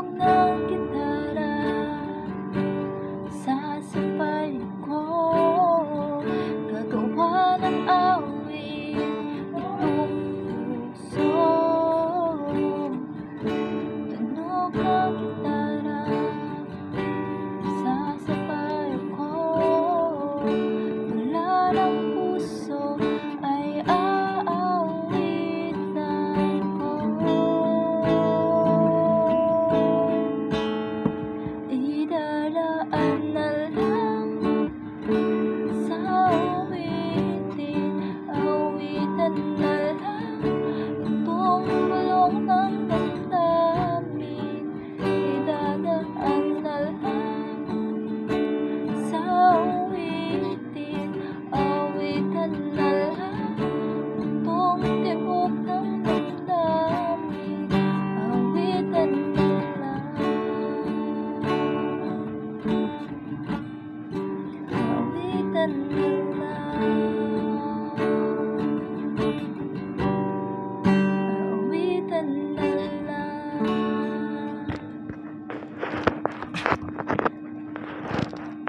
Tunog ng gitara sasabay ko, gagawa ng awit itong puso. Tunog ng gitara sasabay ko, tula ng puso ay aawitan ko. Idaraan na lang sa awitin, awitan na lang itong bulong ng damdamin. Idaraan na lang sa awitin, awitan na lang itong tibok ng damdamin. Awitan na lang, awitan na lang, awitan na lang.